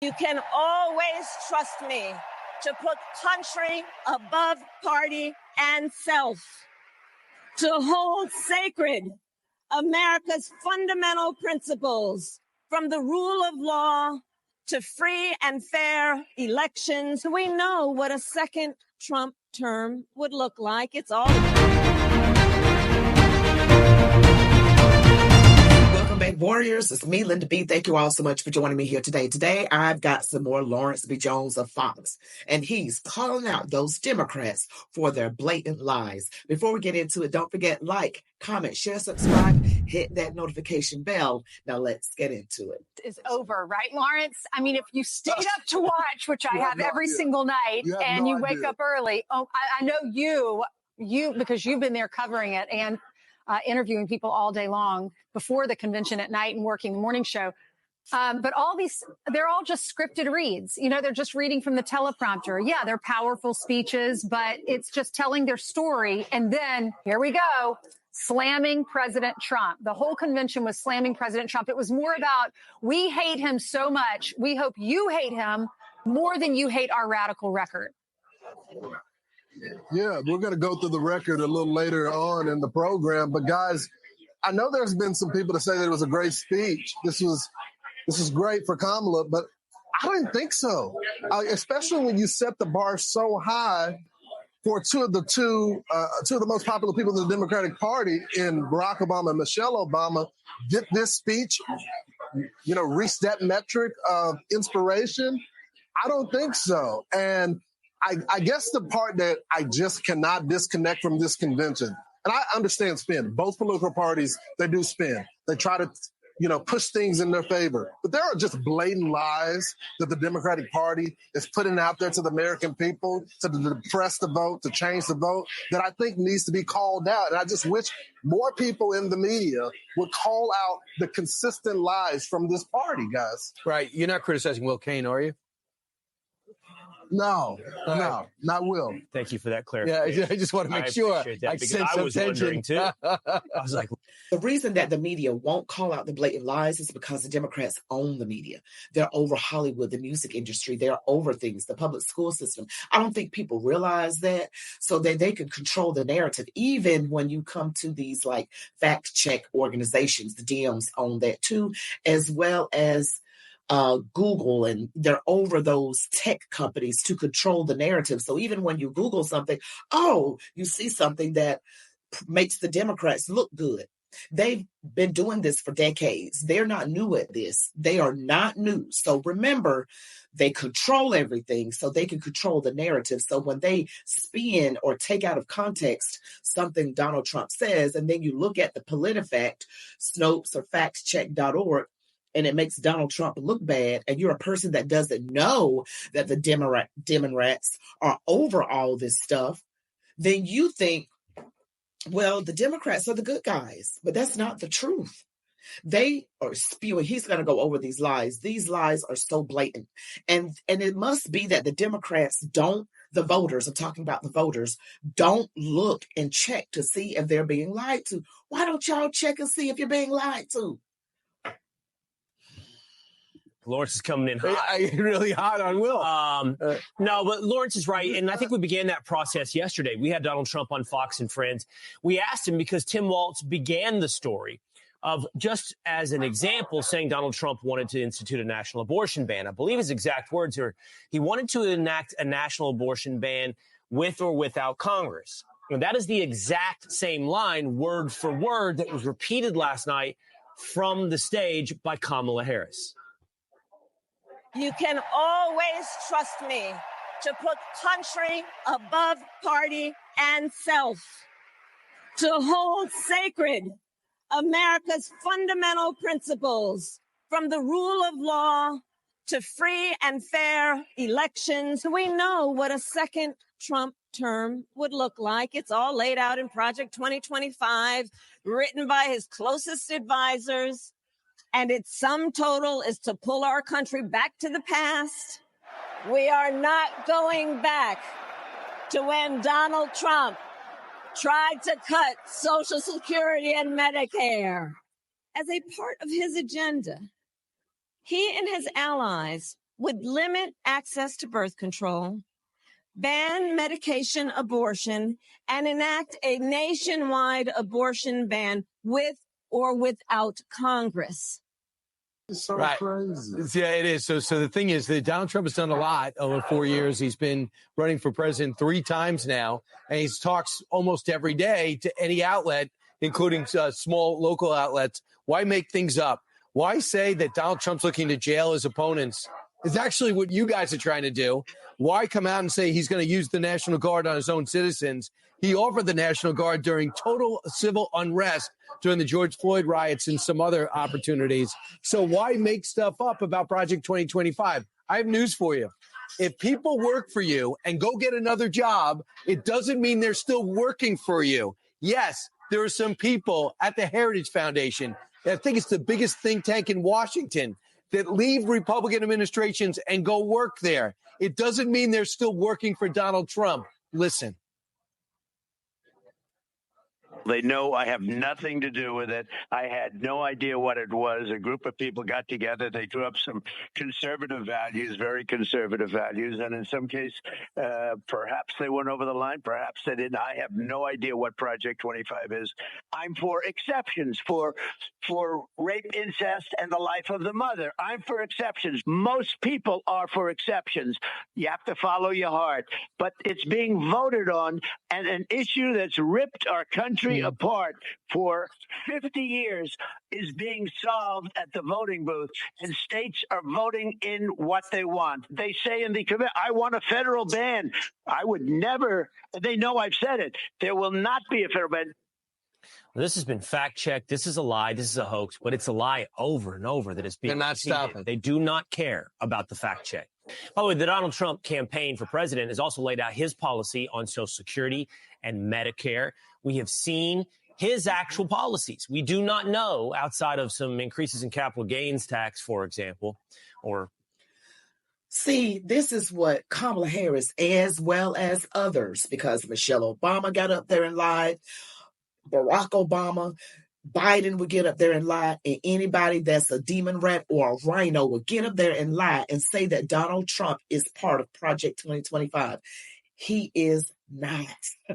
You can always trust me to put country above party and self, to hold sacred America's fundamental principles, from the rule of law to free and fair elections. We know what a second Trump term would look like. It's all. Welcome back, Warriors. It's me, Linda B. Thank you all so much for joining me here today. Today, I've got some more Lawrence B. Jones of Fox, and he's calling out those Democrats for their blatant lies. Before we get into it, don't forget, like, comment, share, subscribe, hit that notification bell. Now, let's get into it. Is over, right, Lawrence? I mean, if you stayed up to watch, which I have every single night, and you wake up early, I know you because you've been there covering it and interviewing people all day long before the convention at night and working the morning show. But all these, they're all just scripted reads. You know, they're just reading from the teleprompter. Yeah, they're powerful speeches, but it's just telling their story. And then here we go, slamming President Trump. The whole convention was slamming President Trump. It was more about, we hate him so much. We hope you hate him more than you hate our radical record. Yeah, we're going to go through the record a little later on in the program. But guys, I know there's been some people that say that it was a great speech. This was great for Kamala, but I didn't think so. Especially when you set the bar so high for two of the most popular people in the Democratic Party, in Barack Obama and Michelle Obama. Did this speech, reach that metric of inspiration? I don't think so. And I guess the part that I just cannot disconnect from this convention, and I understand spin. Both political parties, they do spin. They try to, push things in their favor. But there are just blatant lies that the Democratic Party is putting out there to the American people, to depress the vote, to change the vote, that I think needs to be called out. And I just wish more people in the media would call out the consistent lies from this party, guys. Right. You're not criticizing Will Cain, are you? No, not Will. Thank you for that clarification. Yeah, I just want to make sure. I sense some was tension. wondering too. I was like, the reason that the media won't call out the blatant lies is because the Democrats own the media. They're over Hollywood, the music industry. They're over things, the public school system. I don't think people realize that, so that they can control the narrative. Even when you come to these like fact check organizations, the DMs own that too, as well as Google, and they're over those tech companies to control the narrative. So even when you Google something, you see something that makes the Democrats look good. They've been doing this for decades. They're not new at this. They are not new. So remember, they control everything so they can control the narrative. So when they spin or take out of context something Donald Trump says, and then you look at the PolitiFact, Snopes, or factcheck.org, and it makes Donald Trump look bad, and you're a person that doesn't know that the Democrats are over all this stuff, then you think, well, the Democrats are the good guys. But that's not the truth. They are spewing. He's going to go over these lies. These lies are so blatant. And it must be that the Democrats the voters, I'm talking about the voters, don't look and check to see if they're being lied to. Why don't y'all check and see if you're being lied to? Lawrence is coming in hot. Really hot on Will. No, but Lawrence is right. And I think we began that process yesterday. We had Donald Trump on Fox and Friends. We asked him because Tim Walz began the story of, just as an example, saying Donald Trump wanted to institute a national abortion ban. I believe his exact words are, he wanted to enact a national abortion ban with or without Congress. And that is the exact same line, word for word, that was repeated last night from the stage by Kamala Harris. You can always trust me to put country above party and self, to hold sacred America's fundamental principles, from the rule of law to free and fair elections. We know what a second Trump term would look like. It's all laid out in Project 2025, written by his closest advisors. And its sum total is to pull our country back to the past. We are not going back to when Donald Trump tried to cut Social Security and Medicare. As a part of his agenda, he and his allies would limit access to birth control, ban medication abortion, and enact a nationwide abortion ban with or without Congress. It's so Right. crazy. Yeah, it is. So the thing is that Donald Trump has done a lot over 4 years. He's been running for president 3 times now, and he talks almost every day to any outlet, including small local outlets. Why make things up? Why say that Donald Trump's looking to jail his opponents? It's actually what you guys are trying to do. Why come out and say he's going to use the National Guard on his own citizens? He offered the National Guard during total civil unrest during the George Floyd riots and some other opportunities. So why make stuff up about Project 2025? I have news for you. If people work for you and go get another job, it doesn't mean they're still working for you. Yes, there are some people at the Heritage Foundation, I think it's the biggest think tank in Washington, that leave Republican administrations and go work there. It doesn't mean they're still working for Donald Trump. Listen. They know I have nothing to do with it. I had no idea what it was. A group of people got together. They drew up some conservative values, very conservative values. And in some case, perhaps they went over the line. Perhaps they didn't. I have no idea what Project 25 is. I'm for exceptions for rape, incest, and the life of the mother. I'm for exceptions. Most people are for exceptions. You have to follow your heart. But it's being voted on, and an issue that's ripped our country apart for 50 years is being solved at the voting booth, and states are voting in what they want. They say in the committee, I want a federal ban. I would never, they know I've said it, there will not be a federal ban. Well, this has been fact-checked. This is a lie. This is a hoax, but it's a lie over and over that it's being They're not repeated. stopping. They do not care about the fact check. By the way, the Donald Trump campaign for president has also laid out his policy on Social Security and Medicare. We have seen his actual policies. We do not know, outside of some increases in capital gains tax, for example, or... See, this is what Kamala Harris, as well as others, because Michelle Obama got up there and lied, Barack Obama, Biden would get up there and lie, and anybody that's a demon rat or a rhino would get up there and lie and say that Donald Trump is part of Project 2025. He is not,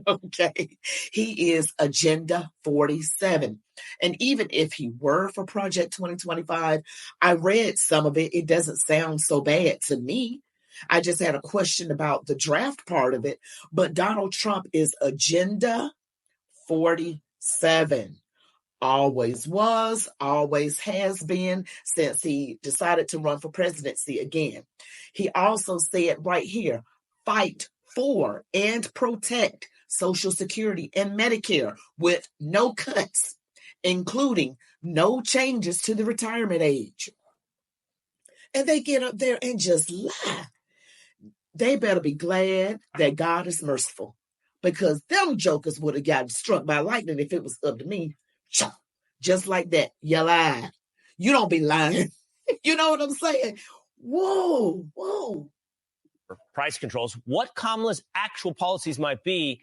okay? He is Agenda 47. And even if he were for Project 2025, I read some of it. It doesn't sound so bad to me. I just had a question about the draft part of it. But Donald Trump is Agenda 47. Always was, always has been, since he decided to run for presidency again. He also said right here, fight for and protect Social Security and Medicare with no cuts, including no changes to the retirement age. And they get up there and just lie. They better be glad that God is merciful, because them jokers would have gotten struck by lightning if it was up to me. Just like that. You lied. You don't be lying. You know what I'm saying? Whoa. price controls, what Kamala's actual policies might be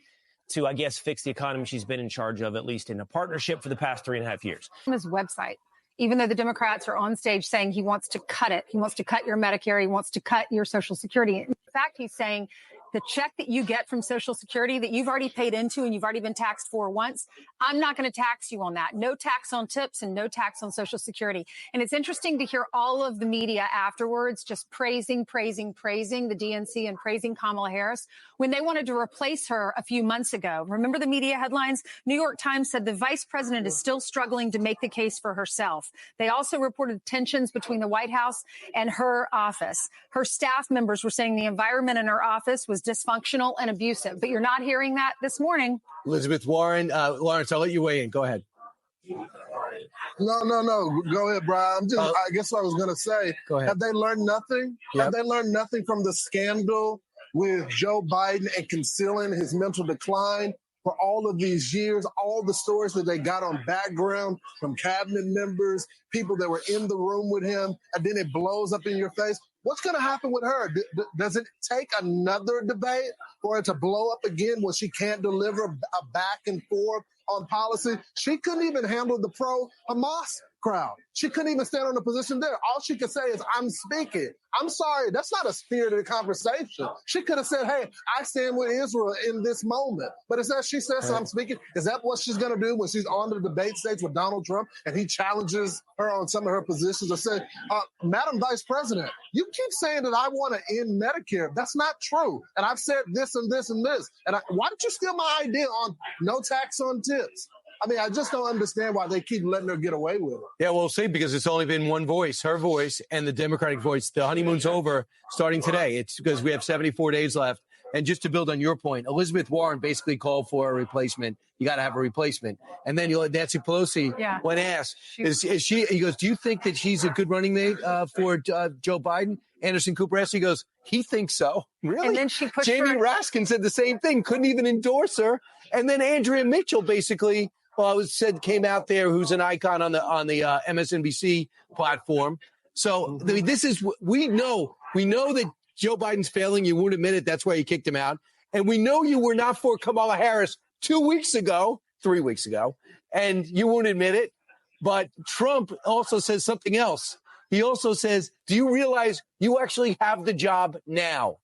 to, I guess, fix the economy she's been in charge of, at least in a partnership for the past 3.5 years. His website, even though the Democrats are on stage saying he wants to cut it, he wants to cut your Medicare, he wants to cut your Social Security. In fact, he's saying the check that you get from Social Security that you've already paid into and you've already been taxed for once, I'm not going to tax you on that. No tax on tips and no tax on Social Security. And it's interesting to hear all of the media afterwards just praising the DNC and praising Kamala Harris when they wanted to replace her a few months ago. Remember the media headlines? New York Times said the vice president is still struggling to make the case for herself. They also reported tensions between the White House and her office. Her staff members were saying the environment in her office was dysfunctional and abusive. But you're not hearing that this morning. Elizabeth Warren, Lawrence, I'll let you weigh in. Go ahead. No. Go ahead, Brian. I guess what I was going to say. Go ahead. Have they learned nothing? Yep. Have they learned nothing from the scandal with Joe Biden and concealing his mental decline for all of these years, all the stories that they got on background from cabinet members, people that were in the room with him, and then it blows up in your face? What's going to happen with her? Does it take another debate for it to blow up again when she can't deliver a back and forth on policy? She couldn't even handle the pro-Hamas crowd. She couldn't even stand on the position there. All she could say is, I'm speaking. I'm sorry, that's not a spirited conversation. She could have said, hey, I stand with Israel in this moment. But instead she says, I'm speaking. Is that what she's going to do when she's on the debate stage with Donald Trump and he challenges her on some of her positions or say, Madam Vice President, you keep saying that I want to end Medicare. That's not true. And I've said this and this and this. And why did you steal my idea on no tax on tips? I mean, I just don't understand why they keep letting her get away with it. Yeah, we'll see, because it's only been one voice, her voice, and the Democratic voice. The honeymoon's over starting today. It's because we have 74 days left. And just to build on your point, Elizabeth Warren basically called for a replacement. You got to have a replacement. And then Nancy Pelosi, when asked, is she? He goes, do you think that she's a good running mate for Joe Biden? Anderson Cooper asked, he goes, he thinks so. Really? And then she pushed Jamie Raskin said the same thing, couldn't even endorse her. And then Andrea Mitchell basically, came out there, who's an icon on the MSNBC platform. So this is, we know that Joe Biden's failing. You won't admit it. That's why you kicked him out. And we know you were not for Kamala Harris 3 weeks ago, and you won't admit it. But Trump also says something else. He also says, do you realize you actually have the job now?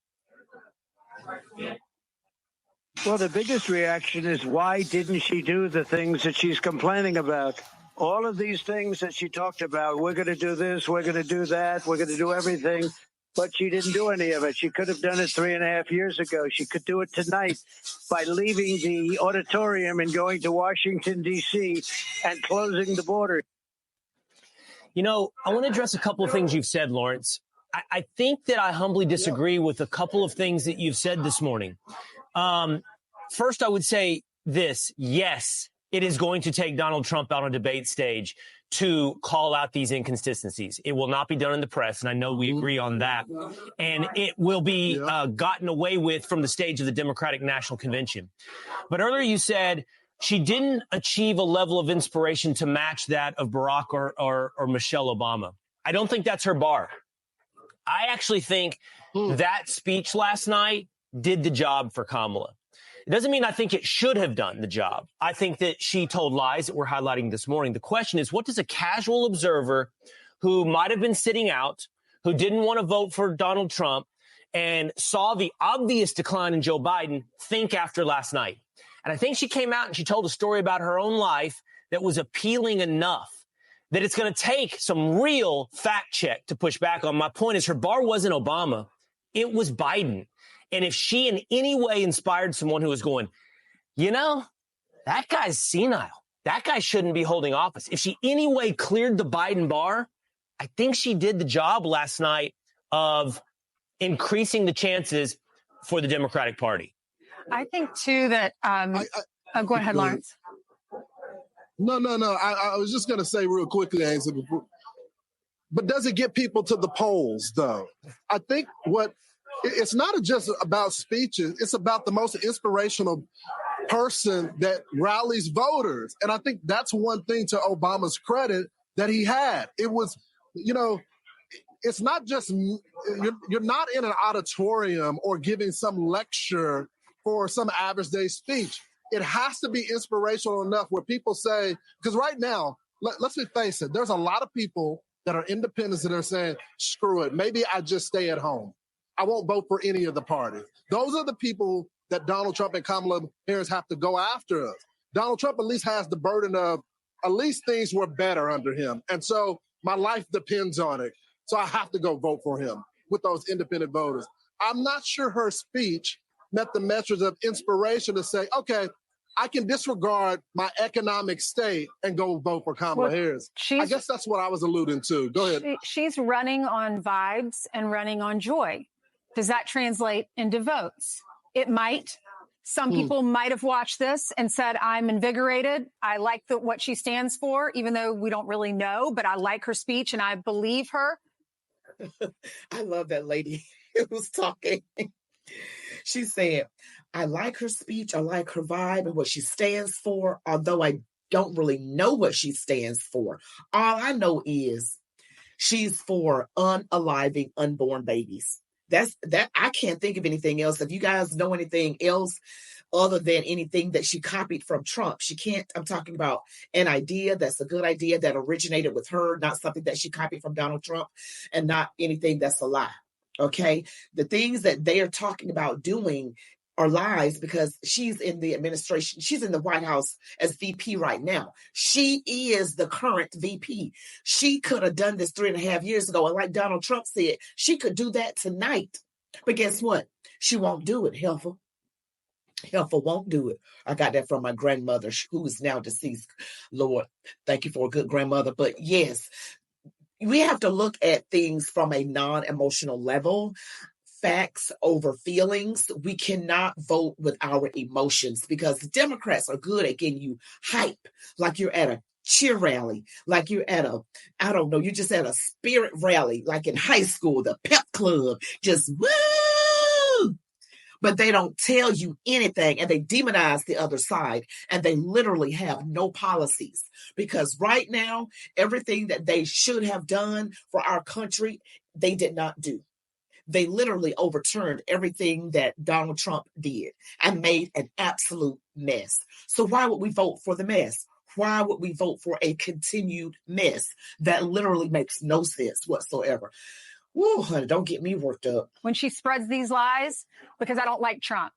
Well, the biggest reaction is, why didn't she do the things that she's complaining about? All of these things that she talked about, we're going to do this, we're going to do that, we're going to do everything, but she didn't do any of it. She could have done it 3.5 years ago. She could do it tonight by leaving the auditorium and going to Washington, D.C. and closing the border. You know, I want to address a couple of things you've said, Lawrence. I think that I humbly disagree with a couple of things that you've said this morning. First, I would say this. Yes, it is going to take Donald Trump out on a debate stage to call out these inconsistencies. It will not be done in the press, and I know we agree on that. And it will be gotten away with from the stage of the Democratic National Convention. But earlier you said she didn't achieve a level of inspiration to match that of Barack or Michelle Obama. I don't think that's her bar. I actually think that speech last night did the job for Kamala. It doesn't mean I think it should have done the job. I think that she told lies that we're highlighting this morning. The question is, what does a casual observer who might have been sitting out, who didn't want to vote for Donald Trump and saw the obvious decline in Joe Biden, think after last night? And I think she came out and she told a story about her own life that was appealing enough that it's going to take some real fact check to push back on. My point is, her bar wasn't Obama. It was Biden. And if she in any way inspired someone who was going, you know, that guy's senile, that guy shouldn't be holding office, if she anyway cleared the Biden bar, I think she did the job last night of increasing the chances for the Democratic Party. I think, too, that go ahead, Lawrence. No. I was just going to say real quickly, Ainsley, but does it get people to the polls, though? I think it's not just about speeches. It's about the most inspirational person that rallies voters. And I think that's one thing to Obama's credit that he had. It was, it's not just, you're not in an auditorium or giving some lecture for some average day speech. It has to be inspirational enough where people say, because right now, let's face it, there's a lot of people that are independents that are saying, screw it, maybe I just stay at home. I won't vote for any of the parties. Those are the people that Donald Trump and Kamala Harris have to go after us. Donald Trump at least has the burden of, at least things were better under him. And so my life depends on it. So I have to go vote for him with those independent voters. I'm not sure her speech met the measures of inspiration to say, okay, I can disregard my economic state and go vote for Kamala Harris. I guess that's what I was alluding to. Go ahead. She's running on vibes and running on joy. Does that translate into votes? It might. Some people might have watched this and said, I'm invigorated. I like what she stands for, even though we don't really know, but I like her speech and I believe her. I love that lady who's talking. She's saying, I like her speech, I like her vibe and what she stands for, although I don't really know what she stands for. All I know is she's for unaliving unborn babies. That I can't think of anything else. If you guys know anything else other than anything that she copied from Trump, she can't. I'm talking about an idea that's a good idea that originated with her, not something that she copied from Donald Trump, and not anything that's a lie. Okay, the things that they are talking about doing are lies because she's in the administration. She's in the White House as VP right now. She is the current VP. She could have done this 3.5 years ago. And like Donald Trump said, she could do that tonight. But guess what? She won't do it, Helfer. Helfer won't do it. I got that from my grandmother, who is now deceased. Lord, thank you for a good grandmother. But yes, we have to look at things from a non-emotional level. Facts over feelings. We cannot vote with our emotions because the Democrats are good at getting you hype, like you're at a cheer rally, like you're at I don't know, you're just at a spirit rally, like in high school, the pep club, just woo! But they don't tell you anything, and they demonize the other side, and they literally have no policies because right now, everything that they should have done for our country, they did not do. They literally overturned everything that Donald Trump did and made an absolute mess. So why would we vote for the mess? Why would we vote for a continued mess that literally makes no sense whatsoever? Woo, honey, don't get me worked up. When she spreads these lies, because I don't like Trump.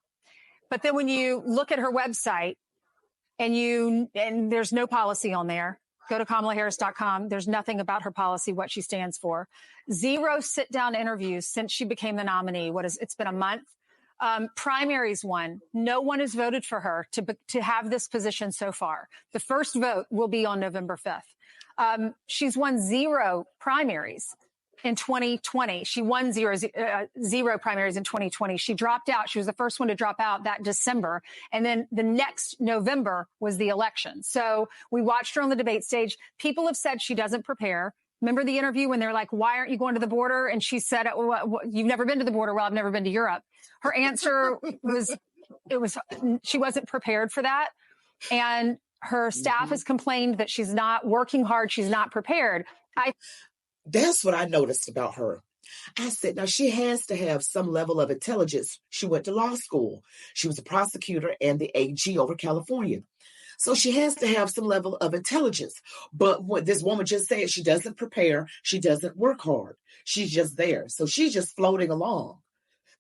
But then when you look at her website and there's no policy on there, go to KamalaHarris.com. There's nothing about her policy, what she stands for. 0 sit-down interviews since she became the nominee. It's been a month. Primaries won. No one has voted for her to have this position so far. The first vote will be on November 5th. She's won 0 primaries in 2020. She won zero primaries in 2020. She dropped out. She was the first one to drop out that December. And then the next November was the election. So we watched her on the debate stage. People have said she doesn't prepare. Remember the interview when they're like, why aren't you going to the border? And she said, you've never been to the border. Well, I've never been to Europe. Her answer was, she wasn't prepared for that. And her staff has complained that she's not working hard. She's not prepared. That's what I noticed about her. I said, now she has to have some level of intelligence. She went to law school. She was a prosecutor and the AG over California. So she has to have some level of intelligence. But what this woman just said, she doesn't prepare. She doesn't work hard. She's just there. So she's just floating along.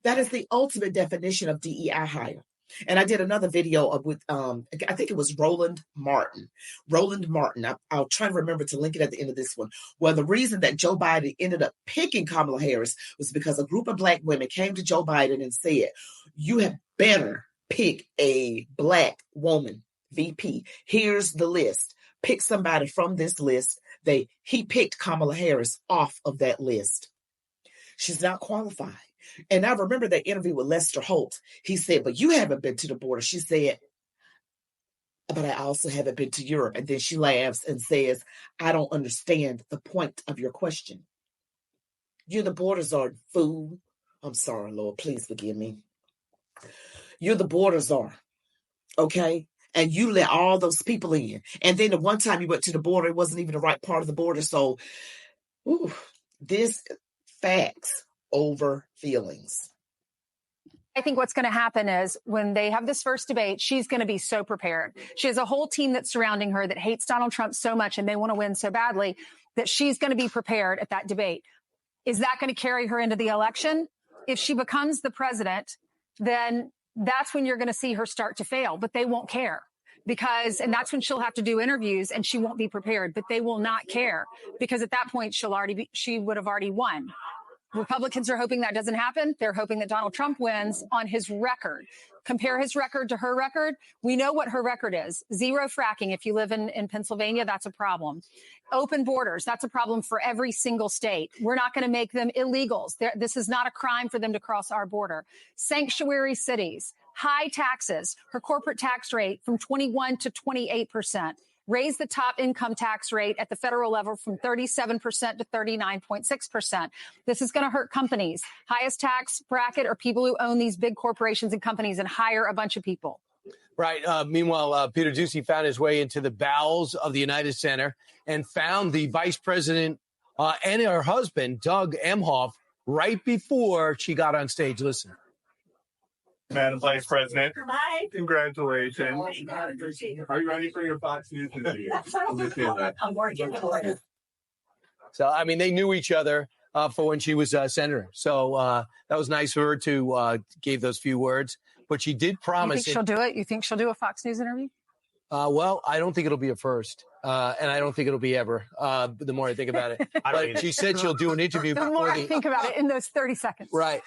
That is the ultimate definition of DEI hire. And I did another video with, I think it was Roland Martin. I'll try to remember to link it at the end of this one. Well, the reason that Joe Biden ended up picking Kamala Harris was because a group of Black women came to Joe Biden and said, you have better pick a Black woman VP. Here's the list. Pick somebody from this list. He picked Kamala Harris off of that list. She's not qualified. And I remember that interview with Lester Holt. He said, but you haven't been to the border. She said, but I also haven't been to Europe. And then she laughs and says, I don't understand the point of your question. You're the border czar, fool. I'm sorry, Lord. Please forgive me. You're the border czar. Okay? And you let all those people in. And then the one time you went to the border, it wasn't even the right part of the border. So, this facts over feelings. I think what's going to happen is when they have this first debate, she's going to be so prepared. She has a whole team that's surrounding her that hates Donald Trump so much and they want to win so badly that she's going to be prepared at that debate. Is that going to carry her into the election? If she becomes the president, then that's when you're going to see her start to fail, but they won't care. And that's when she'll have to do interviews and she won't be prepared, but they will not care because at that point she would have already won. Republicans are hoping that doesn't happen. They're hoping that Donald Trump wins on his record. Compare his record to her record. We know what her record is. 0 fracking. If you live in Pennsylvania, that's a problem. Open borders. That's a problem for every single state. We're not going to make them illegals. This is not a crime for them to cross our border. Sanctuary cities. High taxes. Her corporate tax rate from 21 to 28%. Raise the top income tax rate at the federal level from 37% to 39.6%. This is going to hurt companies. Highest tax bracket are people who own these big corporations and companies and hire a bunch of people. Right. Meanwhile, Peter Doocy found his way into the bowels of the United Center and found the vice president and her husband, Doug Emhoff, right before she got on stage. Listen. Madam Vice President, Hi. congratulations. Are you ready for your Fox News interview? I'm working for it. So, I mean, they knew each other for when she was senator. So that was nice of her to give those few words. But she did promise. You think she'll do it? You think she'll do a Fox News interview? Well, I don't think it'll be a first. And I don't think it'll be ever, the more I think about it. But she said she'll do an interview The before more I think about it in those 30 seconds. Right,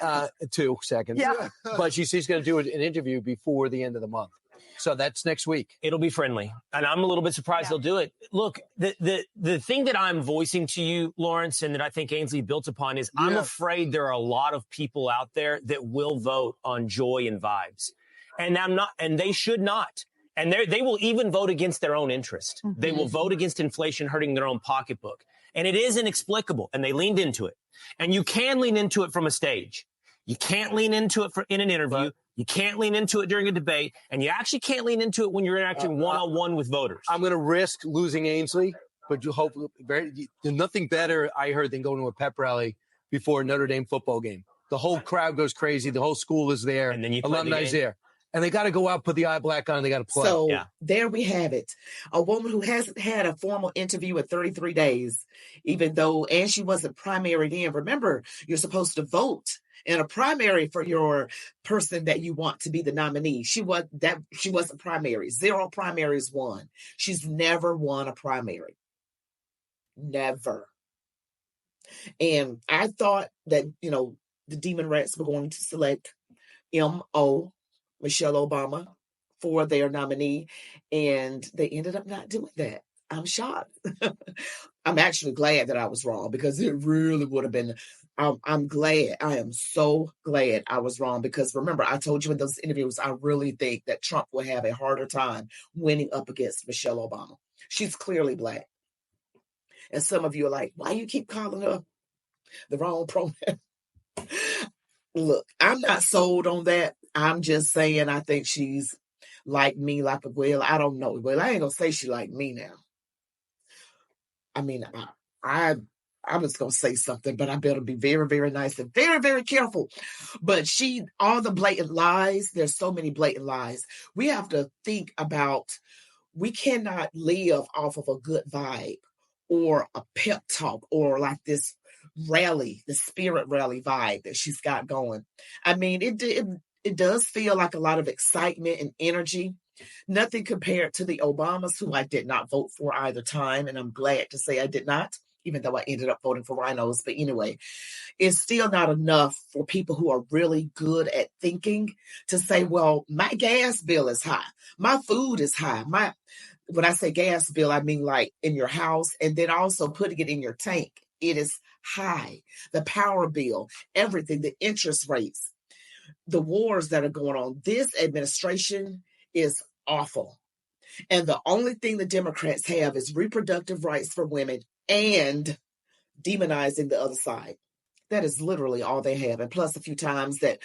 2 seconds. Yeah. But she's going to do an interview before the end of the month. So that's next week. It'll be friendly. And I'm a little bit surprised they'll do it. Look, the thing that I'm voicing to you, Lawrence, and that I think Ainsley built upon is I'm afraid there are a lot of people out there that will vote on joy and vibes. And they should not. And they will even vote against their own interest. Mm-hmm. They will vote against inflation hurting their own pocketbook. And it is inexplicable. And they leaned into it. And you can lean into it from a stage. You can't lean into it in an interview. You can't lean into it during a debate. And you actually can't lean into it when you're interacting one-on-one with voters. I'm going to risk losing Ainsley, but you hope there's nothing better, I heard, than going to a pep rally before a Notre Dame football game. The whole crowd goes crazy. The whole school is there. And then you alumni's there. And they got to go out, put the eye black on, and they got to play. So there we have it. A woman who hasn't had a formal interview in 33 days, and she wasn't primaried in. Remember, you're supposed to vote in a primary for your person that you want to be the nominee. She wasn't primary. 0 primaries won. She's never won a primary. Never. And I thought that, the Demon Rats were going to select M.O., Michelle Obama, for their nominee, and they ended up not doing that. I'm shocked. I'm actually glad that I was wrong, because it really would have been. I'm glad. I am so glad I was wrong, because remember, I told you in those interviews, I really think that Trump will have a harder time winning up against Michelle Obama. She's clearly Black. And some of you are like, why you keep calling her the wrong pronoun? Look, I'm not sold on that. I'm just saying I think she's like me, like a whale. I don't know. Well, I ain't going to say she like me now. I mean, I'm just going to say something, but I better be very, very nice and very, very careful. But all the blatant lies, there's so many blatant lies. We have to think about, we cannot live off of a good vibe or a pep talk or like this rally, the spirit rally vibe that she's got going. I mean, it does feel like a lot of excitement and energy. Nothing compared to the Obamas, who I did not vote for either time. And I'm glad to say I did not, even though I ended up voting for rhinos. But anyway, it's still not enough for people who are really good at thinking to say, well, my gas bill is high. My food is high. When I say gas bill, I mean like in your house, and then also putting it in your tank. It is high. The power bill, everything, the interest rates, the wars that are going on. This administration is awful. And the only thing the Democrats have is reproductive rights for women and demonizing the other side. That is literally all they have. And plus a few times that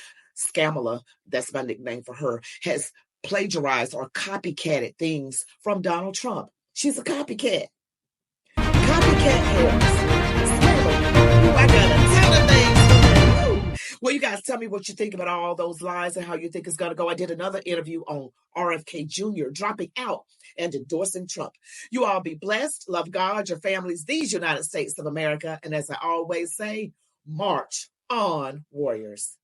Kamala, that's my nickname for her, has plagiarized or copycatted things from Donald Trump. She's a copycat. Copycat Harris. I got a ton of things for you. Well, you guys tell me what you think about all those lies and how you think it's going to go. I did another interview on RFK Jr. dropping out and endorsing Trump. You all be blessed. Love God, your families, these United States of America. And as I always say, march on, warriors.